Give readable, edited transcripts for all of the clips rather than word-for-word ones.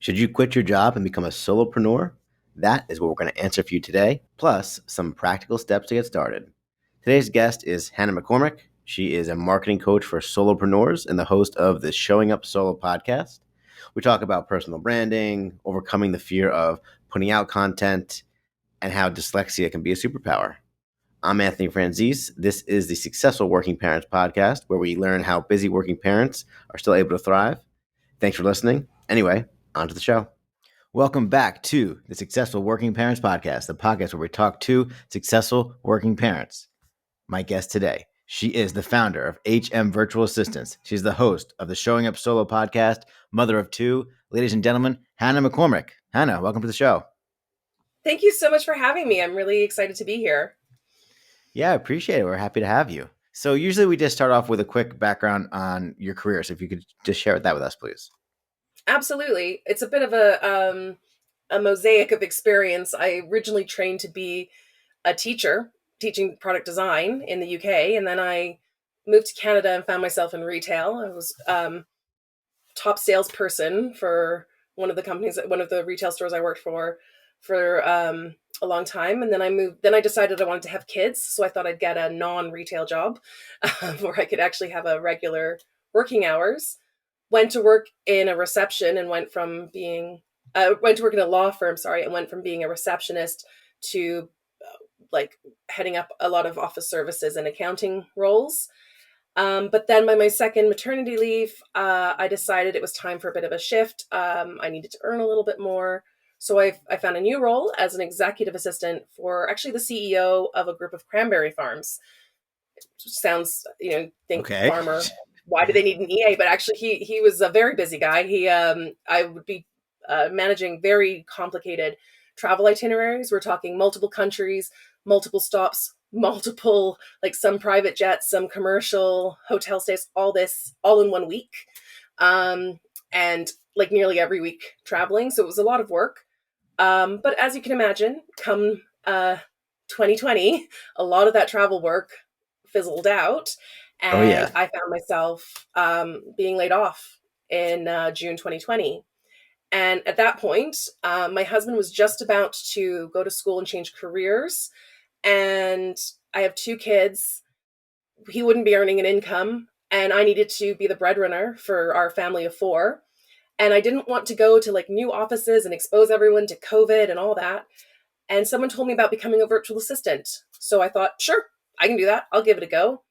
Should you quit your job and become a solopreneur? That is what we're going to answer for you today, plus some practical steps to get started. Today's guest is Hannah McCormick. She is a marketing coach for solopreneurs and the host of the Showing Up Solo podcast. We talk about personal branding, overcoming the fear of putting out content, and how dyslexia can be a superpower. I'm Anthony Franzese. This is the Successful Working Parents podcast, where we learn how busy working parents are still able to thrive. Thanks for listening. Anyway, on to the show. Welcome back to the Successful Working Parents podcast, the podcast where we talk to successful working parents. My guest today, she is the founder of HM Virtual Assistants. She's the host of the Showing Up Solo podcast, mother of two. Ladies and gentlemen, Hannah McCormick. Hannah, welcome to the show. Thank you so much for having me. I'm really excited to be here. Yeah, I appreciate it. We're happy to have you. So usually we just start off with a quick background on your career. So if you could just share that with us, please. Absolutely. It's a bit of a mosaic of experience. I originally trained to be a teacher, teaching product design in the UK. And then I moved to Canada and found myself in retail. I was top salesperson for one of the retail stores I worked for a long time. And then I decided I wanted to have kids. So I thought I'd get a non-retail job where I could actually have a regular working hours. Went to work in a reception and went to work in a law firm, and went from being a receptionist to heading up a lot of office services and accounting roles. But then by my second maternity leave, I decided it was time for a bit of a shift. I needed to earn a little bit more. So I found a new role as an executive assistant for actually the CEO of a group of cranberry farms. It sounds, Okay. Farmer. Why do they need an EA? But actually, he was a very busy guy. I would be managing very complicated travel itineraries. We're talking multiple countries, multiple stops, multiple, some private jets, some commercial hotel stays, all this all in 1 week. And nearly every week traveling. So it was a lot of work. But as you can imagine, come 2020, a lot of that travel work fizzled out. And I found myself being laid off in June 2020. And at that point, my husband was just about to go to school and change careers. And I have 2 kids. He wouldn't be earning an income. And I needed to be the breadwinner for our family of 4. And I didn't want to go to new offices and expose everyone to COVID and all that. And someone told me about becoming a virtual assistant. So I thought, sure, I can do that. I'll give it a go.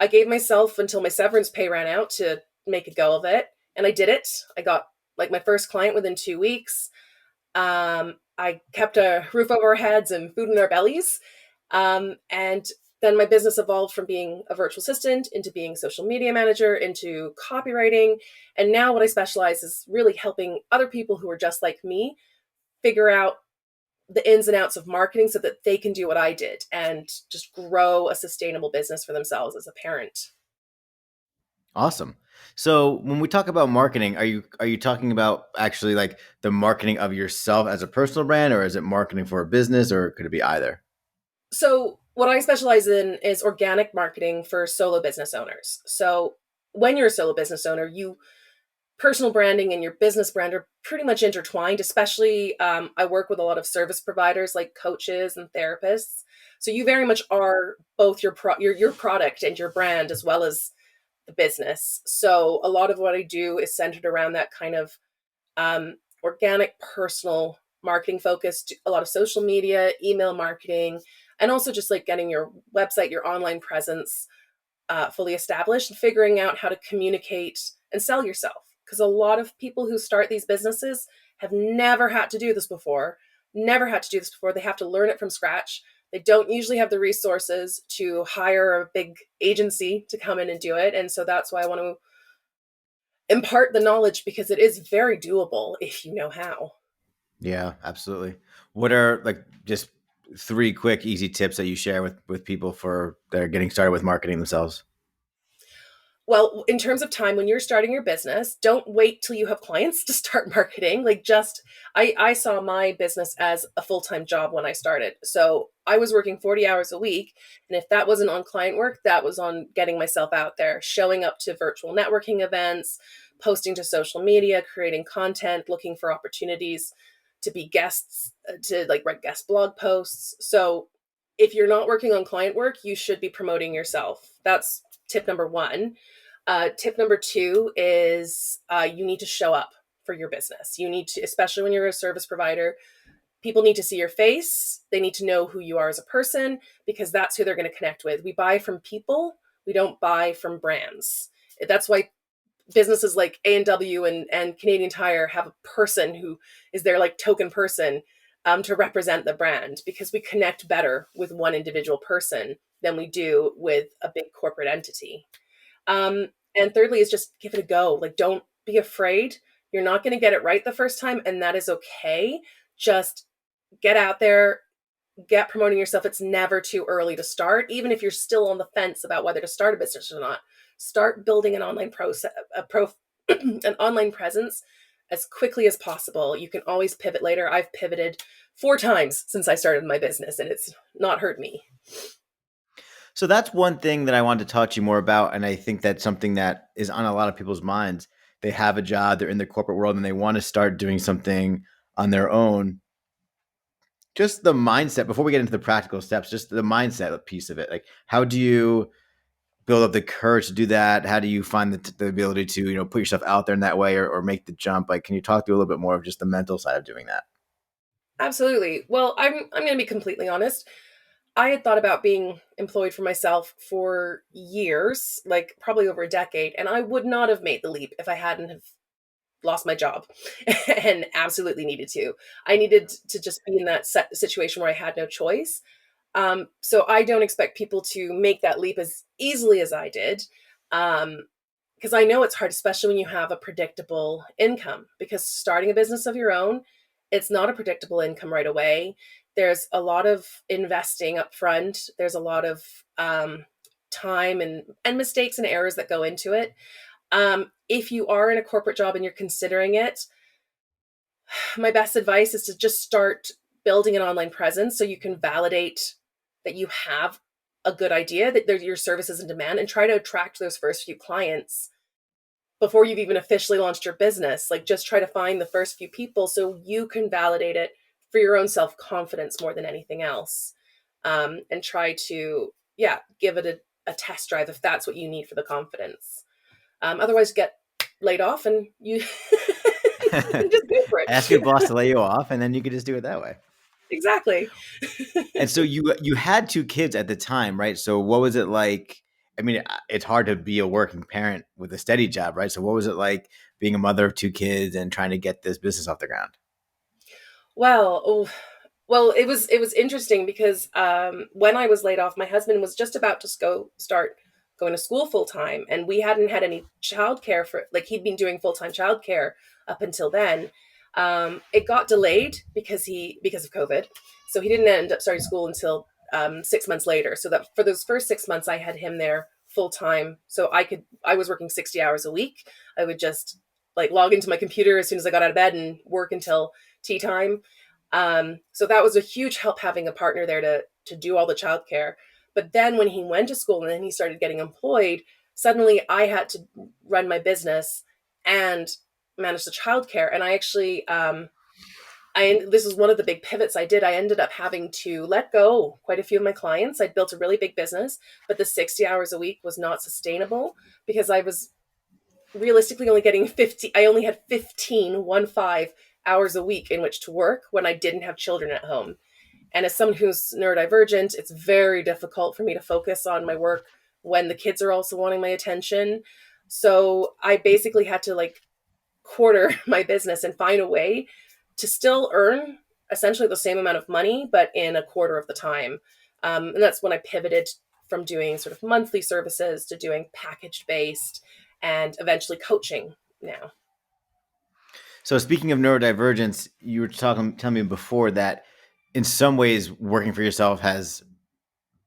I gave myself until my severance pay ran out to make a go of it. And I did it. I got my first client within 2 weeks. I kept a roof over our heads and food in our bellies. And then my business evolved from being a virtual assistant into being a social media manager, into copywriting. And now what I specialize is really helping other people who are just like me figure out the ins and outs of marketing so that they can do what I did and just grow a sustainable business for themselves as a parent. Awesome. So when we talk about marketing, are you talking about actually the marketing of yourself as a personal brand, or is it marketing for a business, or could it be either? So what I specialize in is organic marketing for solo business owners. So when you're a solo business owner, personal branding and your business brand are pretty much intertwined, especially I work with a lot of service providers like coaches and therapists. So you very much are both your product and your brand as well as the business. So a lot of what I do is centered around that kind of organic personal marketing focus, a lot of social media, email marketing, and also just getting your website, your online presence fully established and figuring out how to communicate and sell yourself. Because a lot of people who start these businesses have never had to do this before. They have to learn it from scratch. They don't usually have the resources to hire a big agency to come in and do it. And so that's why I want to impart the knowledge, because it is very doable if you know how. Yeah, absolutely. What are just 3 quick, easy tips that you share with people that are getting started with marketing themselves? Well, in terms of time, when you're starting your business, don't wait till you have clients to start marketing. I saw my business as a full-time job when I started. So I was working 40 hours a week. And if that wasn't on client work, that was on getting myself out there, showing up to virtual networking events, posting to social media, creating content, looking for opportunities to be guests, to like write guest blog posts. So if you're not working on client work, you should be promoting yourself. That's tip number one. Tip number two is you need to show up for your business. You need to, especially when you're a service provider, people need to see your face. They need to know who you are as a person, because that's who they're going to connect with. We buy from people. We don't buy from brands. That's why businesses like A&W and Canadian Tire have a person who is their like token person to represent the brand, because we connect better with one individual person than we do with a big corporate entity. And thirdly is just give it a go. Like, don't be afraid. You're not going to get it right the first time, and that is okay. Just get out there, get promoting yourself. It's never too early to start, even if you're still on the fence about whether to start a business or not. Start building an online an online presence as quickly as possible. You can always pivot later. I've pivoted 4 times since I started my business, and it's not hurt me. So that's one thing that I wanted to talk to you more about. And I think that's something that is on a lot of people's minds. They have a job, they're in the corporate world, and they want to start doing something on their own. Just the mindset, before we get into the practical steps, just the mindset piece of it. Like, how do you build up the courage to do that? How do you find the ability to, put yourself out there in that way, or make the jump? Like, can you talk to a little bit more of just the mental side of doing that? Absolutely. Well, I'm going to be completely honest. I had thought about being employed for myself for years, like probably over a decade, and I would not have made the leap if I hadn't have lost my job and absolutely needed to. I needed to just be in that situation where I had no choice. So I don't expect people to make that leap as easily as I did. Because I know it's hard, especially when you have a predictable income, because starting a business of your own, it's not a predictable income right away. There's a lot of investing up front. There's a lot of time and mistakes and errors that go into it. If you are in a corporate job and you're considering it, my best advice is to just start building an online presence so you can validate that you have a good idea, that your service is in demand, and try to attract those first few clients before you've even officially launched your business. Like, just try to find the first few people so you can validate it for your own self-confidence more than anything else. And try to, give it a test drive if that's what you need for the confidence. Otherwise, get laid off and you just go for it. Ask your boss to lay you off, and then you could just do it that way. Exactly. And so you had 2 kids at the time, right? So what was it like? I mean, it's hard to be a working parent with a steady job, right? So what was it like being a mother of 2 kids and trying to get this business off the ground? Well, it was interesting because when I was laid off, my husband was just about to start going to school full time, and we hadn't had any childcare for, like, he'd been doing full time childcare up until then. It got delayed because of COVID, so he didn't end up starting school until 6 months later. So that for those first 6 months, I had him there full time, so I was working 60 hours a week. I would just like log into my computer as soon as I got out of bed and work until tea time. So that was a huge help, having a partner there to do all the childcare. But then when he went to school and then he started getting employed, suddenly I had to run my business and manage the childcare. And I actually, this is one of the big pivots I did. I ended up having to let go quite a few of my clients. I'd built a really big business, but the 60 hours a week was not sustainable because I was realistically only getting 50. I only had 15 hours a week in which to work when I didn't have children at home. And as someone who's neurodivergent, it's very difficult for me to focus on my work when the kids are also wanting my attention. So I basically had to like quarter my business and find a way to still earn essentially the same amount of money, but in a quarter of the time. And that's when I pivoted from doing sort of monthly services to doing package based and eventually coaching now. So speaking of neurodivergence, you were telling me before that in some ways working for yourself has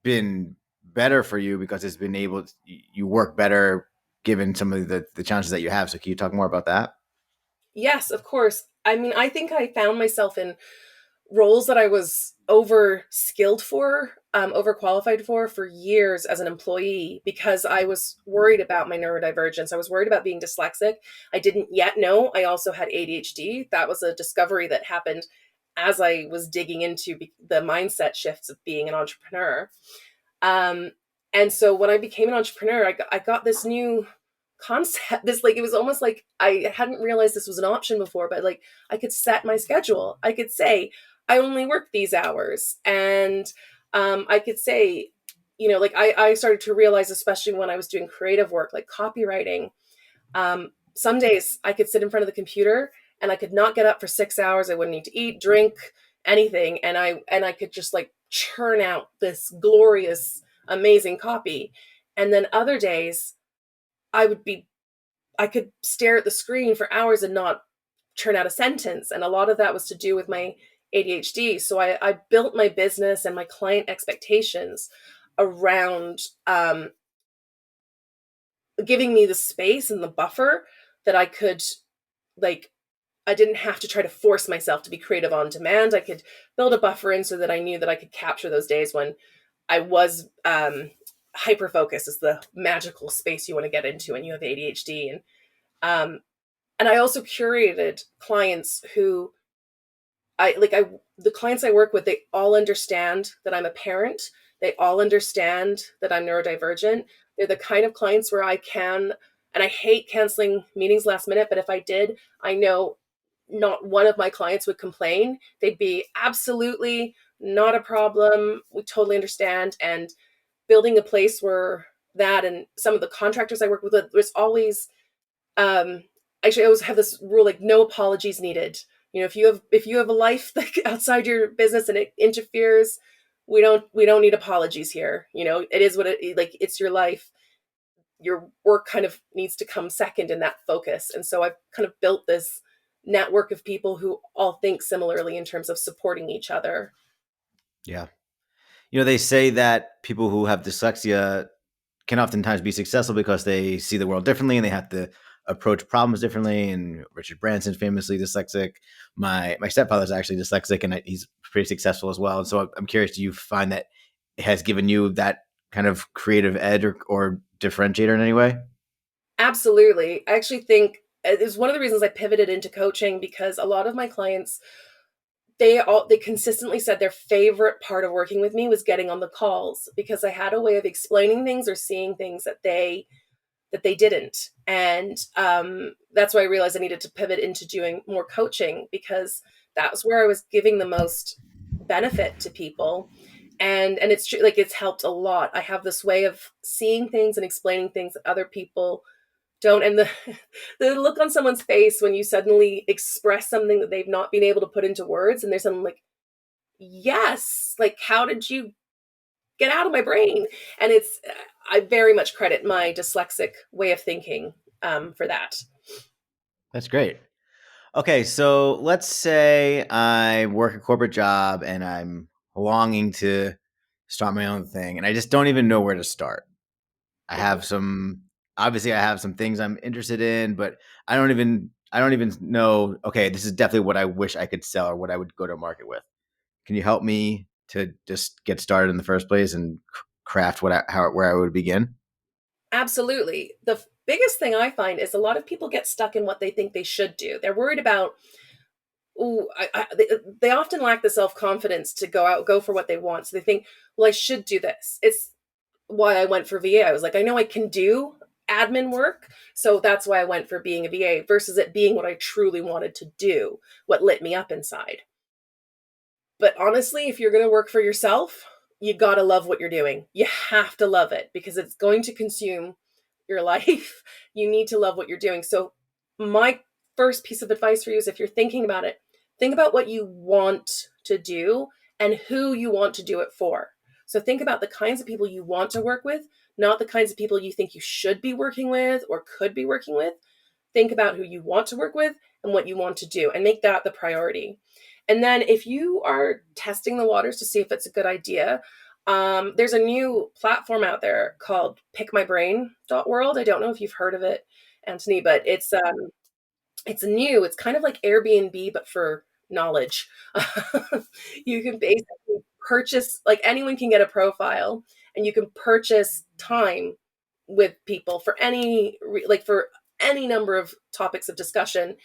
been better for you because it's been able to, you work better given some of the challenges that you have. So can you talk more about that? Yes, of course. I mean, I think I found myself in roles that I was over skilled for overqualified for years as an employee because I was worried about my neurodivergence. I was worried about being dyslexic. I didn't yet know I also had ADHD. That was a discovery that happened as I was digging into the mindset shifts of being an entrepreneur. Um, and so when I became an entrepreneur, I got this new concept. This, like, it was almost like I hadn't realized this was an option before, but like I could set my schedule. I could say, I only work these hours. And I could say, like I started to realize, especially when I was doing creative work, like copywriting, some days I could sit in front of the computer and I could not get up for 6 hours. I wouldn't need to eat, drink, anything. And I could just like churn out this glorious, amazing copy. And then other days I could stare at the screen for hours and not churn out a sentence. And a lot of that was to do with my ADHD. So I built my business and my client expectations around giving me the space and the buffer that I could, like, I didn't have to try to force myself to be creative on demand. I could build a buffer in so that I knew that I could capture those days when I was hyper focused, is the magical space you want to get into when you have ADHD. And I also curated clients who the clients I work with, they all understand that I'm a parent. They all understand that I'm neurodivergent. They're the kind of clients where and I hate canceling meetings last minute, but if I did, I know not one of my clients would complain. They'd be absolutely not a problem. We totally understand. And building a place where that, and some of the contractors I work with, there's always, um, actually, I always have this rule, like, no apologies needed. If you have a life like outside your business and it interferes, we don't need apologies here. It is what it, like, it's your life. Your work kind of needs to come second in that focus. And so I've kind of built this network of people who all think similarly in terms of supporting each other. Yeah. They say that people who have dyslexia can oftentimes be successful because they see the world differently and they have to approach problems differently. And Richard Branson's famously dyslexic. My stepfather's actually dyslexic, and he's pretty successful as well. And so I'm curious, do you find that it has given you that kind of creative edge or differentiator in any way? Absolutely. I actually think it is one of the reasons I pivoted into coaching, because a lot of my clients, they consistently said their favorite part of working with me was getting on the calls, because I had a way of explaining things or seeing things that they didn't. And that's why I realized I needed to pivot into doing more coaching, because that was where I was giving the most benefit to people. And it's true, like, it's helped a lot. I have this way of seeing things and explaining things that other people don't. And the the look on someone's face when you suddenly express something that they've not been able to put into words, and there's something like, yes, like, how did you get out of my brain? And I very much credit my dyslexic way of thinking for that. That's great. Okay, so let's say I work a corporate job and I'm longing to start my own thing, and I just don't even know where to start. I have Mhm. some obviously I have some things I'm interested in, but I don't even know, okay, this is definitely what I wish I could sell or what I would go to market with. Can you help me to just get started in the first place and craft where I would begin? Absolutely. The biggest thing I find is a lot of people get stuck in what they think they should do. They're worried about, ooh, they often lack the self confidence to go for what they want. So they think, well, I should do this. It's why I went for VA. I was like, I know I can do admin work. So that's why I went for being a VA versus it being what I truly wanted to do, what lit me up inside. But honestly, if you're going to work for yourself, you got to love what you're doing. You have to love it, because it's going to consume your life. You need to love what you're doing. So, my first piece of advice for you is, if you're thinking about it, think about what you want to do and who you want to do it for. So, think about the kinds of people you want to work with, not the kinds of people you think you should be working with or could be working with. Think about who you want to work with and what you want to do, and make that the priority. And then, if you are testing the waters to see if it's a good idea, there's a new platform out there called pickmybrain.world. I don't know if you've heard of it, Anthony, but it's new. It's kind of like Airbnb, but for knowledge. You can basically purchase, like anyone can get a profile, and you can purchase time with people for for any number of topics of discussion.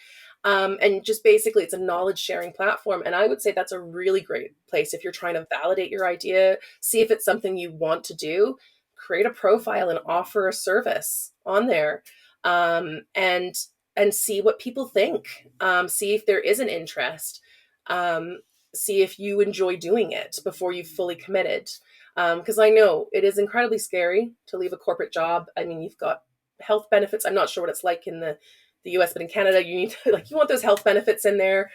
And just basically, it's a knowledge sharing platform. And I would say that's a really great place if you're trying to validate your idea, see if it's something you want to do, create a profile and offer a service on there. And see what people think. See if there is an interest. Um, See if you enjoy doing it before you've fully committed. Because I know it is incredibly scary to leave a corporate job. I mean, you've got health benefits. I'm not sure what it's like in the US, but in Canada, you need to, like, you want those health benefits in there.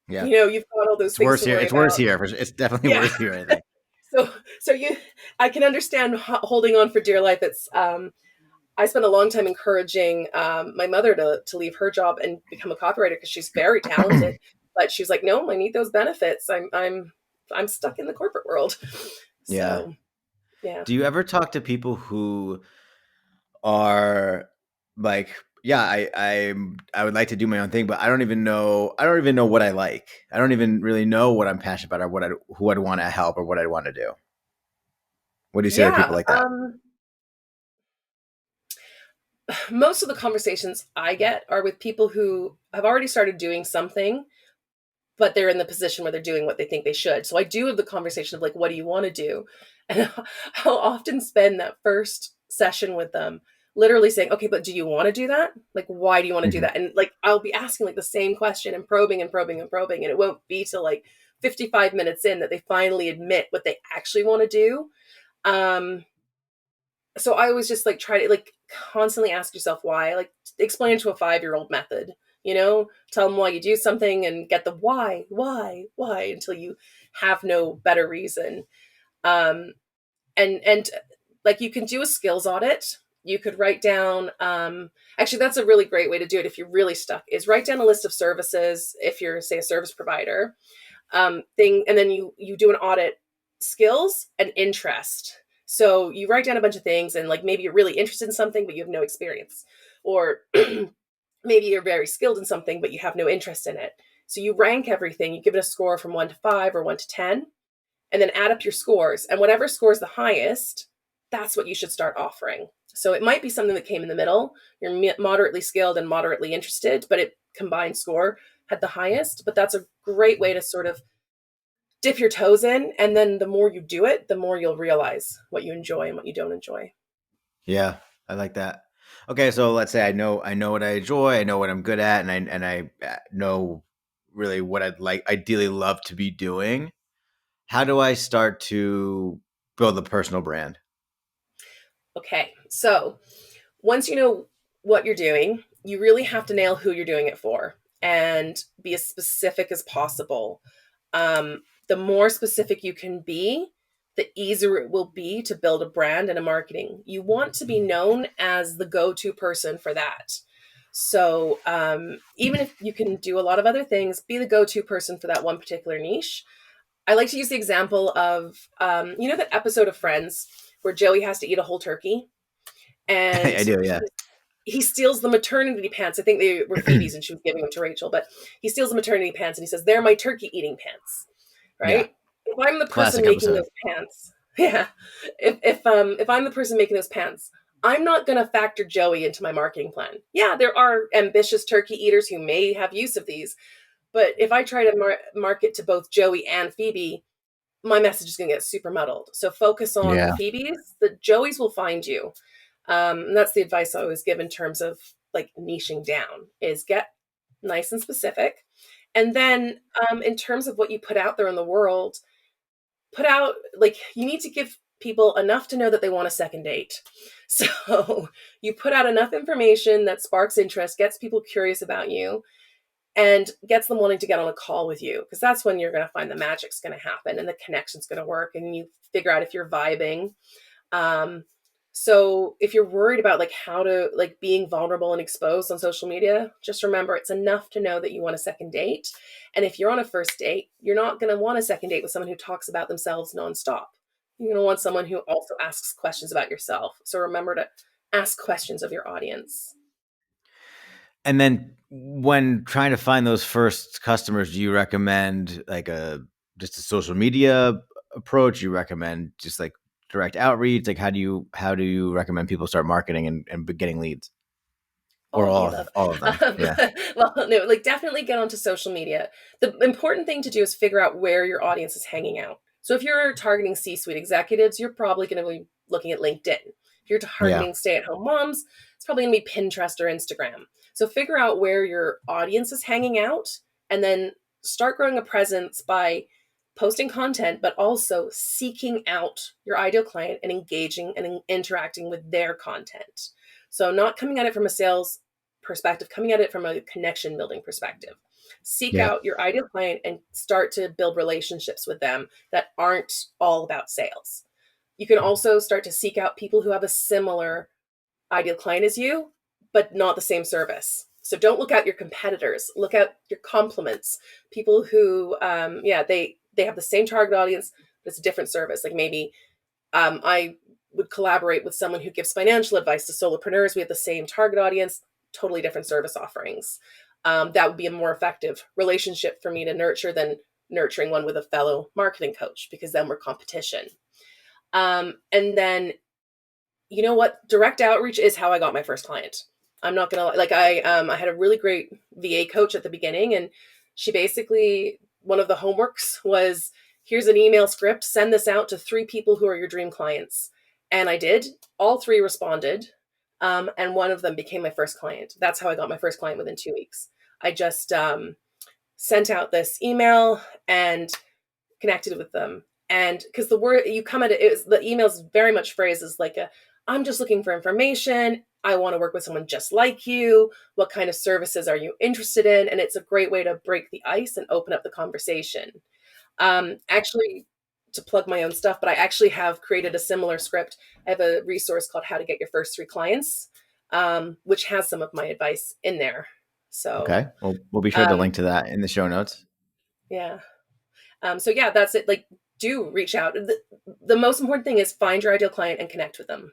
Yeah. You've got all those It's things worse to here. worry It's worse about. here. It's definitely Yeah. worse here, I think. So I can understand holding on for dear life. It's I spent a long time encouraging my mother to leave her job and become a copywriter because she's very talented, but she's like, no, I need those benefits. I'm stuck in the corporate world. Yeah. So yeah. Do you ever talk to people who are like, yeah, I would like to do my own thing, but I don't even know what I like. I don't even really know what I'm passionate about or who I'd want to help or what I'd want to do. What do you say to people Yeah. like that? Most of the conversations I get are with people who have already started doing something, but they're in the position where they're doing what they think they should. So I do have the conversation of like, what do you want to do? And I'll often spend that first session with them literally saying, okay, but do you want to do that? Like, why do you want to do Mhm. that? And like, I'll be asking like the same question and probing and probing and probing. And it won't be till like 55 minutes in that they finally admit what they actually want to do. Um, so I always just like try to like constantly ask yourself why, like explain to a 5-year-old method, tell them why you do something and get the why until you have no better reason. Um, and like you can do a skills audit. You could write down, actually, that's a really great way to do it if you're really stuck, is write down a list of services if you're, say, a service provider, and then you do an audit, skills and interest. So you write down a bunch of things and like maybe you're really interested in something but you have no experience, or maybe you're very skilled in something but you have no interest in it. So you rank everything, you give it a score from 1 to 5 or 1 to 10, and then add up your scores, and whatever scores the highest, that's what you should start offering. So it might be something that came in the middle, you're moderately skilled and moderately interested, but it combined score had the highest. But that's a great way to sort of dip your toes in, and then the more you do it, the more you'll realize what you enjoy and what you don't enjoy. Yeah, I like that. Okay, so let's say I know what I enjoy, I know what I'm good at, and I know really what I'd like ideally love to be doing. How do I start to build a personal brand? Okay, so once you know what you're doing, you really have to nail who you're doing it for and be as specific as possible. The more specific you can be, the easier it will be to build a brand and a marketing. You want to be known as the go-to person for that. So even if you can do a lot of other things, be the go-to person for that one particular niche. I like to use the example of, that episode of Friends where Joey has to eat a whole turkey, and I do, yeah. he steals the maternity pants. I think they were Phoebe's and she was giving them to Rachel, but he steals the maternity pants and he says, they're my turkey eating pants. Yeah. Right? If I'm the person Classic making episode. those pants, yeah. If I'm the person making those pants, I'm not going to factor Joey into my marketing plan. Yeah, there are ambitious turkey eaters who may have use of these, but if I try to market to both Joey and Phoebe, my message is going to get super muddled. So focus on the Yeah. Phoebes. The Joeys will find you. And that's the advice I always give in terms of like niching down, is get nice and specific. And then in terms of what you put out there in the world, put out, like, you need to give people enough to know that they want a second date. So you put out enough information that sparks interest, gets people curious about you, and gets them wanting to get on a call with you, because that's when you're going to find the magic's going to happen and the connection's going to work and you figure out if you're vibing. um, so if you're worried about like how to like being vulnerable and exposed on social media, just remember it's enough to know that you want a second date. And if you're on a first date, you're not going to want a second date with someone who talks about themselves nonstop. You're going to want someone who also asks questions about yourself. So remember to ask questions of your audience. And then when trying to find those first customers, do you recommend like just a social media approach you recommend? Just like direct outreach? Like how do you recommend people start marketing and getting leads? Or All of the above. all of them? Um, Yeah. well, no, like definitely get onto social media. The important thing to do is figure out where your audience is hanging out. So if you're targeting C-suite executives, you're probably going to be looking at LinkedIn. If you're Yeah. targeting stay-at-home moms, it's probably going to be Pinterest or Instagram. So figure out where your audience is hanging out and then start growing a presence by posting content, but also seeking out your ideal client and engaging and interacting with their content. So not coming at it from a sales perspective, coming at it from a connection building perspective. Seek Yeah. out your ideal client and start to build relationships with them that aren't all about sales. You can also start to seek out people who have a similar ideal client as you, but not the same service. So don't look at your competitors. Look at your complements. People who, they have the same target audience, but it's a different service. Like maybe I would collaborate with someone who gives financial advice to solopreneurs. We have the same target audience, totally different service offerings. That would be a more effective relationship for me to nurture than nurturing one with a fellow marketing coach, because then we're competition. And then, you know what? Direct outreach is how I got my first client. I'm not gonna like I had a really great VA coach at the beginning, and she basically, one of the homeworks was, here's an email script, send this out to 3 people who are your dream clients. And I did. All 3 responded, and one of them became my first client. That's how I got my first client within 2 weeks. I just sent out this email and connected with them. And because the word you come at it, the email's very much phrased as like I'm just looking for information. I want to work with someone just like you. What kind of services are you interested in? And it's a great way to break the ice and open up the conversation. Actually, to plug my own stuff, but I actually have created a similar script. I have a resource called How to Get Your First 3 Clients, which has some of my advice in there. So, Okay. Well, we'll be sure to um, link to that in the show notes. yeah. So yeah, that's it. Like, do reach out. The most important thing is find your ideal client and connect with them.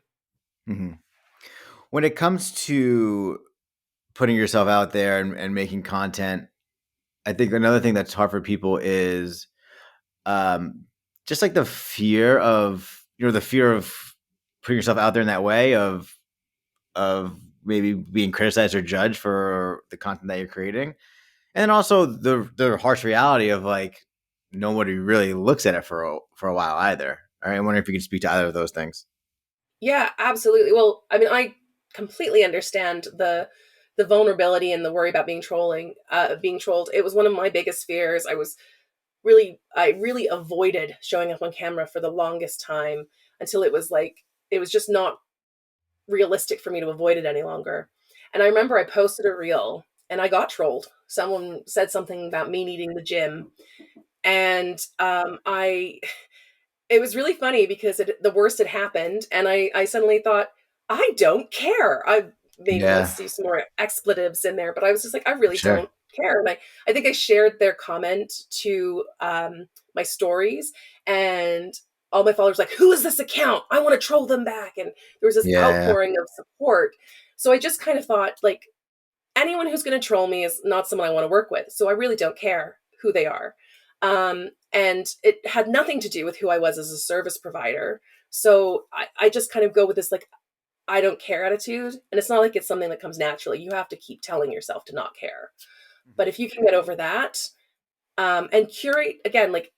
Hmm. When it comes to putting yourself out there and making content, I think another thing that's hard for people is um, just like the fear of, the fear of putting yourself out there in that way of maybe being criticized or judged for the content that you're creating. And then also the harsh reality of like nobody really looks at it for a while either. All right. I wonder if you could speak to either of those things. Yeah, absolutely. Well, I mean, I completely understand the vulnerability and the worry about being trolled. It was one of my biggest fears. I really avoided showing up on camera for the longest time until it was just not realistic for me to avoid it any longer. And I remember I posted a reel and I got trolled. Someone said something about me needing the gym, and I it was really funny because the worst had happened, and I suddenly thought, I don't care. I maybe want to Yeah, see some more expletives in there, but I was just like, I really sure. don't care. And I think I shared their comment to my stories, and all my followers were like, who is this account? I want to troll them back. And there was this Yeah. outpouring of support. So I just kind of thought, like, anyone who's going to troll me is not someone I want to work with. So I really don't care who they are. And it had nothing to do with who I was as a service provider. So I just kind of go with this, like, I don't care attitude. And it's not like it's something that comes naturally. You have to keep telling yourself to not care. But if you can get over that, and curate, again, like,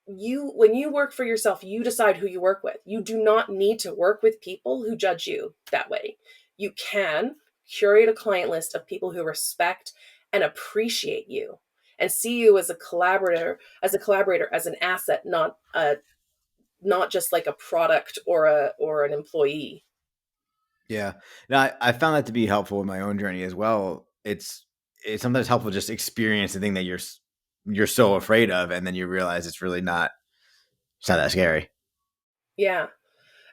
when you work for yourself, you decide who you work with. You do not need to work with people who judge you that way. You can curate a client list of people who respect and appreciate you and see you as a collaborator, as an asset, not just like a product or an employee. Yeah. Now, I found that to be helpful in my own journey as well. It's sometimes helpful just experience the thing that you're so afraid of, and then you realize it's not that scary. Yeah.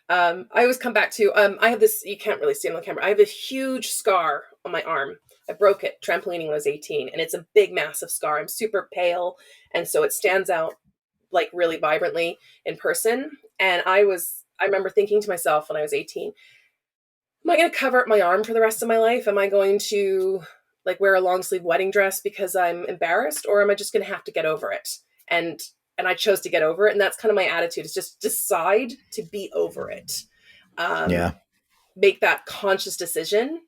I always come back to I have this, you can't really see it on the camera. I have a huge scar on my arm. I broke it trampolining when I was 18, and it's a big, massive scar. I'm super pale, and so it stands out like really vibrantly in person. And I remember thinking to myself when I was 18, am I going to cover up my arm for the rest of my life? Am I going to like wear a long sleeve wedding dress because I'm embarrassed, or am I just going to have to get over it? And and I chose to get over it. And that's kind of my attitude, is just decide to be over it. Yeah. Make that conscious decision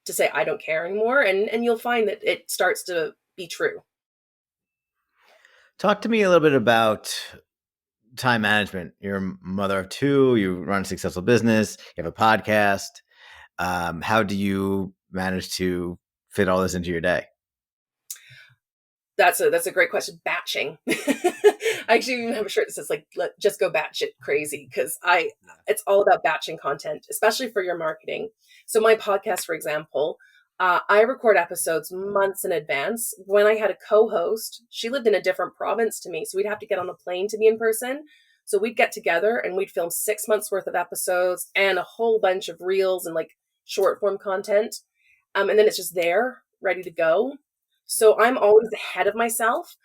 to say, I don't care anymore. And you'll find that it starts to be true. Talk to me a little bit about time management. You're a mother of two, you run a successful business, you have a podcast. How do you manage to fit all this into your day? That's a great question. Batching. I actually even have a shirt that says like, just go batshit crazy, because it's all about batching content, especially for your marketing. So my podcast, for example, I record episodes months in advance. When I had a co-host, she lived in a different province to me, so we'd have to get on a plane to be in person. So we'd get together and we'd film 6 months worth of episodes and a whole bunch of reels and like short form content. And then it's just there, ready to go. So I'm always ahead of myself.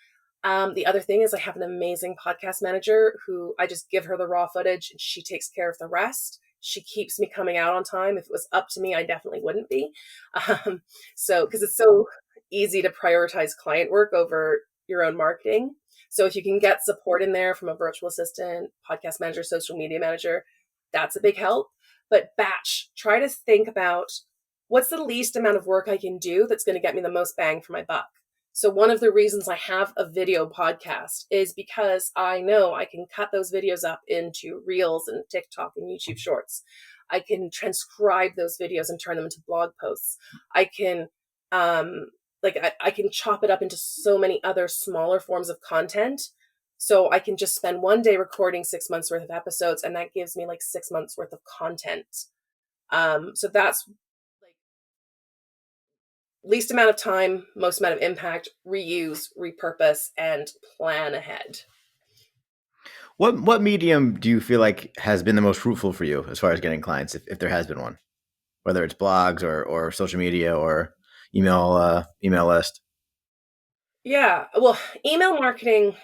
The other thing is I have an amazing podcast manager who I just give her the raw footage and she takes care of the rest. She keeps me coming out on time. If it was up to me, I definitely wouldn't be. Because it's so easy to prioritize client work over your own marketing. So if you can get support in there from a virtual assistant, podcast manager, social media manager, that's a big help. But batch, try to think about what's the least amount of work I can do that's going to get me the most bang for my buck. So one of the reasons I have a video podcast is because I know I can cut those videos up into reels and TikTok and YouTube shorts. I can transcribe those videos and turn them into blog posts. I can I can chop it up into so many other smaller forms of content. So I can just spend one day recording 6 months worth of episodes, and that gives me like 6 months worth of content. So that's like least amount of time, most amount of impact, reuse, repurpose, and plan ahead. What medium do you feel like has been the most fruitful for you as far as getting clients, if there has been one, whether it's blogs or social media or email list? Yeah, well, email marketing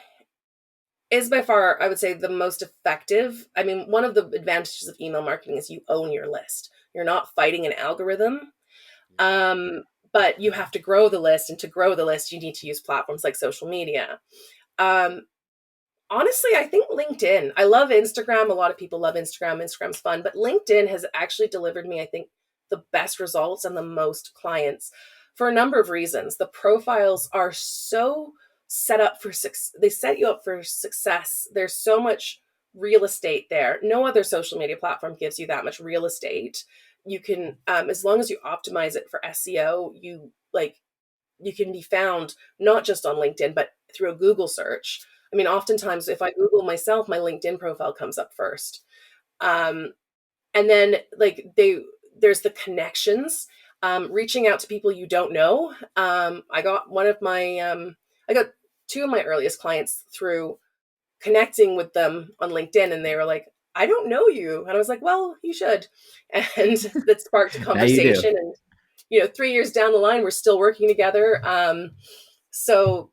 is by far, I would say, the most effective. I mean, one of the advantages of email marketing is you own your list. You're not fighting an algorithm. But you have to grow the list, and to grow the list, you need to use platforms like social media. Honestly, I think LinkedIn. I love Instagram. A lot of people love Instagram. Instagram's fun, but LinkedIn has actually delivered me, I think, the best results and the most clients for a number of reasons. The profiles are so set up for success. They set you up for success. There's so much real estate there. No other social media platform gives you that much real estate. You can, as long as you optimize it for SEO, you can be found not just on LinkedIn, but through a Google search. I mean, oftentimes if I Google myself, my LinkedIn profile comes up first. And then there's the connections, reaching out to people you don't know. I got I got two of my earliest clients through connecting with them on LinkedIn, and they were like, I don't know you. And I was like, well, you should. And that sparked a Now you do. conversation. And 3 years down the line, we're still working together. So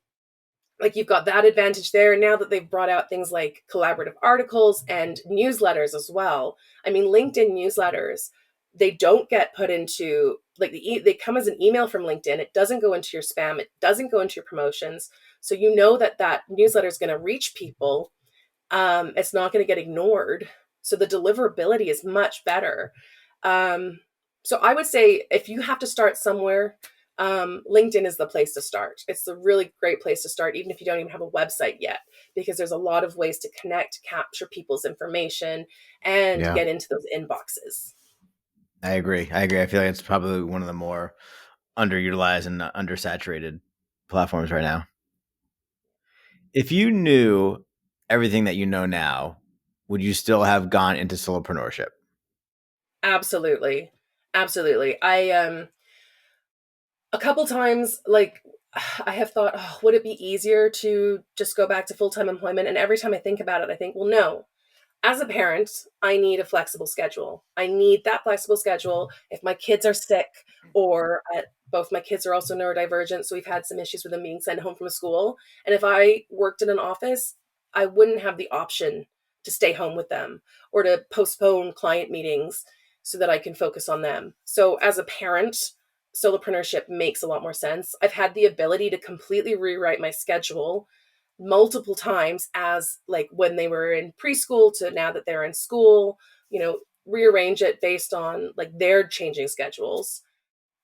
like you've got that advantage there. Now that they've brought out things like collaborative articles and newsletters as well. I mean, LinkedIn newsletters, they don't get put into they come as an email from LinkedIn. It doesn't go into your spam. It doesn't go into your promotions. So you know that newsletter is going to reach people. It's not going to get ignored. So the deliverability is much better. So I would say if you have to start somewhere, LinkedIn is the place to start. It's a really great place to start, even if you don't even have a website yet, because there's a lot of ways to connect, capture people's information, and Yeah, get into those inboxes. I agree. I feel like it's probably one of the more underutilized and undersaturated platforms right now. If you knew everything that you know now, would you still have gone into solopreneurship? Absolutely. Absolutely. A couple times, I have thought, oh, would it be easier to just go back to full-time employment? And every time I think about it, I think, well, no. As a parent, I need a flexible schedule. I need that flexible schedule. If my kids are sick, or both my kids are also neurodivergent, so we've had some issues with them being sent home from school. And if I worked in an office, I wouldn't have the option to stay home with them or to postpone client meetings so that I can focus on them. So as a parent, solopreneurship makes a lot more sense. I've had the ability to completely rewrite my schedule multiple times, as like when they were in preschool to now that they're in school, rearrange it based on like their changing schedules.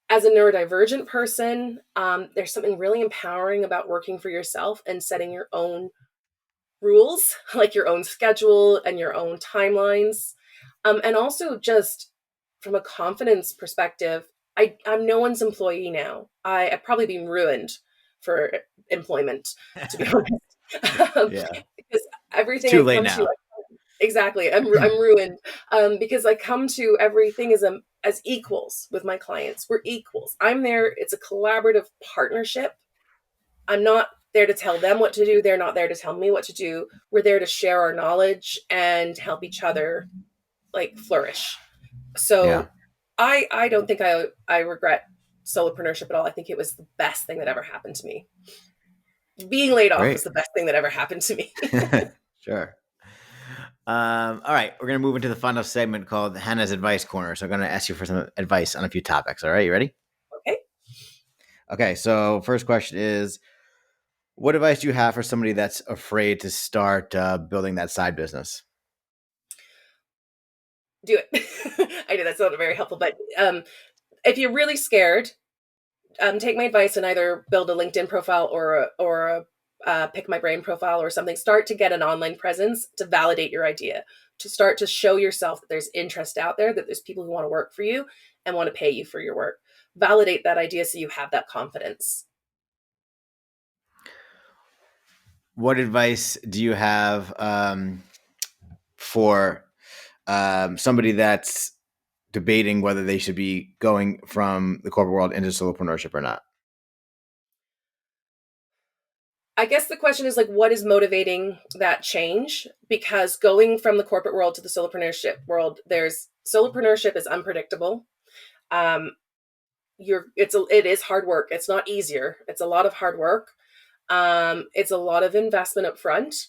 As a neurodivergent person, there's something really empowering about working for yourself and setting your own rules, like your own schedule and your own timelines. And also, just from a confidence perspective, I'm no one's employee now. I've probably been ruined for employment, to be honest, Yeah. because It's everything too I late come to, now. exactly, I'm ruined, because I come to everything as equals with my clients. We're equals. I'm there. It's a collaborative partnership. I'm not there to tell them what to do. They're not there to tell me what to do. We're there to share our knowledge and help each other like flourish. Yeah. So I don't think I regret solopreneurship at all. I think it was the best thing that ever happened to me. Being laid off was Great. the best thing that ever happened to me. Sure. All right, we're gonna move into the final segment called Hannah's Advice Corner. So I'm gonna ask you for some advice on a few topics. All right, you ready? Okay. Okay. So first question is, what advice do you have for somebody that's afraid to start building that side business? Do it. I know that's not very helpful, but if you're really scared, take my advice and either build a LinkedIn profile or a Pick My Brain profile or something. Start to get an online presence to validate your idea, to start to show yourself that there's interest out there, that there's people who want to work for you and want to pay you for your work. Validate that idea so you have that confidence. What advice do you have for somebody that's debating whether they should be going from the corporate world into solopreneurship or not? I guess the question is like, what is motivating that change? Because going from the corporate world to the solopreneurship world, solopreneurship is unpredictable. Um, it is hard work. It's not easier. It's a lot of hard work. It's a lot of investment up front,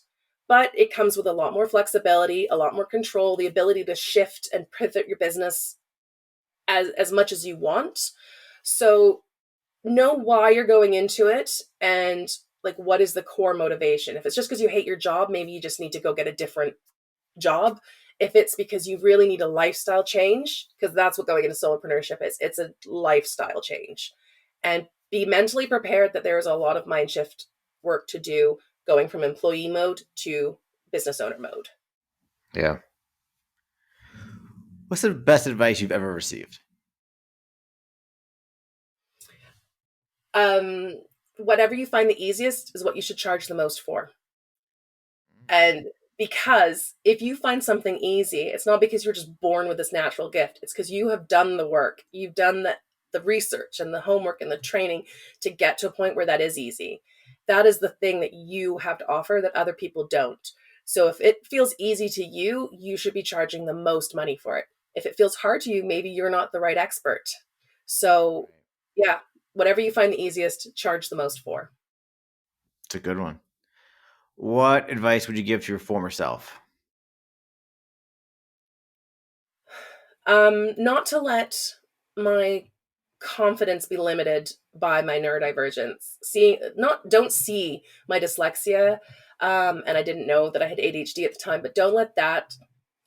but it comes with a lot more flexibility, a lot more control, the ability to shift and pivot your business as much as you want. So know why you're going into it and like what is the core motivation. If it's just because you hate your job, maybe you just need to go get a different job. If it's because you really need a lifestyle change, because that's what going into solopreneurship is, it's a lifestyle change. And be mentally prepared that there is a lot of mind shift work to do going from employee mode to business owner mode. Yeah. What's the best advice you've ever received? Um, Whatever you find the easiest is what you should charge the most for. And because if you find something easy, it's not because you're just born with this natural gift. It's because you have done the work. You've done the research and the homework and the training to get to a point where that is easy. That is the thing that you have to offer that other people don't. So if it feels easy to you, you should be charging the most money for it. If it feels hard to you, maybe you're not the right expert. So yeah, whatever you find the easiest, charge the most for. It's a good one. What advice would you give to your former self? Not to let my confidence be limited by my neurodivergence. Don't see my dyslexia, and I didn't know that I had ADHD at the time, but don't let that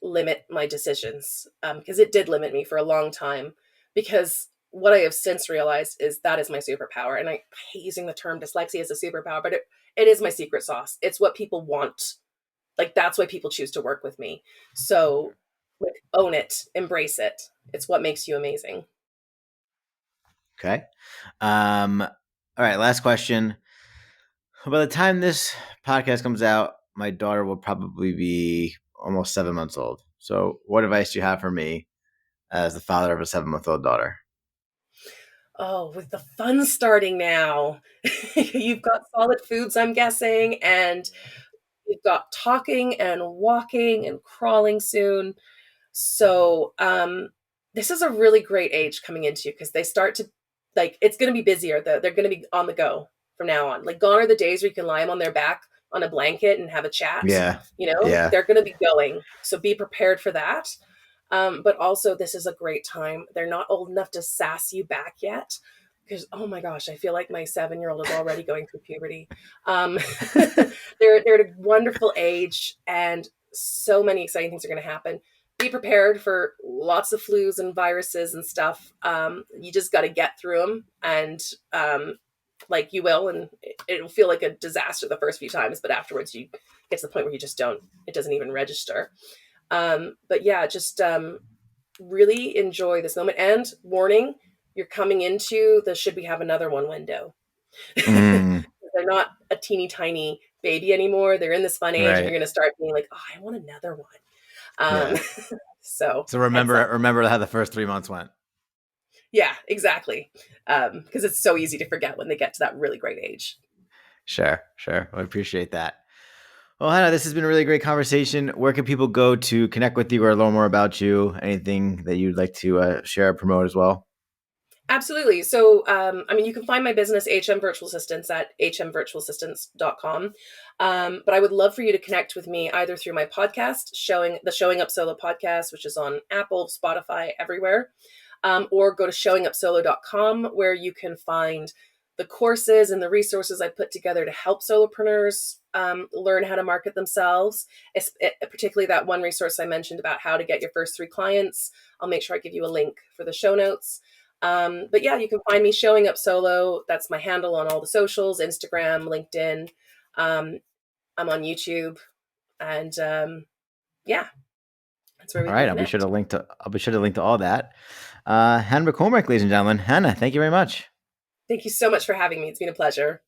limit my decisions, because it did limit me for a long time. Because what I have since realized is that is my superpower, and I hate using the term dyslexia as a superpower, but it is my secret sauce. It's what people want. Like that's why people choose to work with me. So like own it, embrace it. It's what makes you amazing. Okay. All right. Last question. By the time this podcast comes out, my daughter will probably be almost 7 months old. So, what advice do you have for me as the father of a 7-month-old daughter? Oh, with the fun starting now. You've got solid foods, I'm guessing, and you've got talking and walking and crawling soon. So, this is a really great age coming into because they start to like it's going to be busier. They're going to be on the go from now on. Like gone are the days where you can lie them on their back on a blanket and have a chat. Yeah. Yeah. They're going to be going. So be prepared for that. But also, this is a great time. They're not old enough to sass you back yet because oh my gosh, I feel like my 7-year-old is already going through puberty. Um, they're at a wonderful age, and so many exciting things are going to happen. Be prepared for lots of flus and viruses and stuff. You just got to get through them, and like you will, and it'll feel like a disaster the first few times, but afterwards you get to the point where you just don't. It doesn't even register. But yeah, just really enjoy this moment. And warning, you're coming into the should we have another one window. Mm, They're not a teeny tiny baby anymore. They're in this fun age, and you're right. going to start being like, oh, I want another one. Yeah. So So heads up. remember how the first 3 months went. Yeah, exactly. Because it's so easy to forget when they get to that really great age. Sure. I appreciate that. Well, Hannah, this has been a really great conversation. Where can people go to connect with you or learn more about you? Anything that you'd like to share or promote as well? Absolutely. So, I mean, you can find my business, HM Virtual Assistants, at hmvirtualassistants.com. But I would love for you to connect with me either through my podcast, Showing Up Solo podcast, which is on Apple, Spotify, everywhere, or go to showingupsolo.com, where you can find the courses and the resources I put together to help solopreneurs learn how to market themselves. Particularly that one resource I mentioned about how to get your first 3 clients. I'll make sure I give you a link for the show notes. But yeah, you can find me Showing Up Solo. That's my handle on all the socials, Instagram, LinkedIn. I'm on YouTube, and yeah, that's where we All can right. I'll be sure connect. to link to all that. Hannah McCormick, ladies and gentlemen. Hannah, thank you very much. Thank you so much for having me. It's been a pleasure.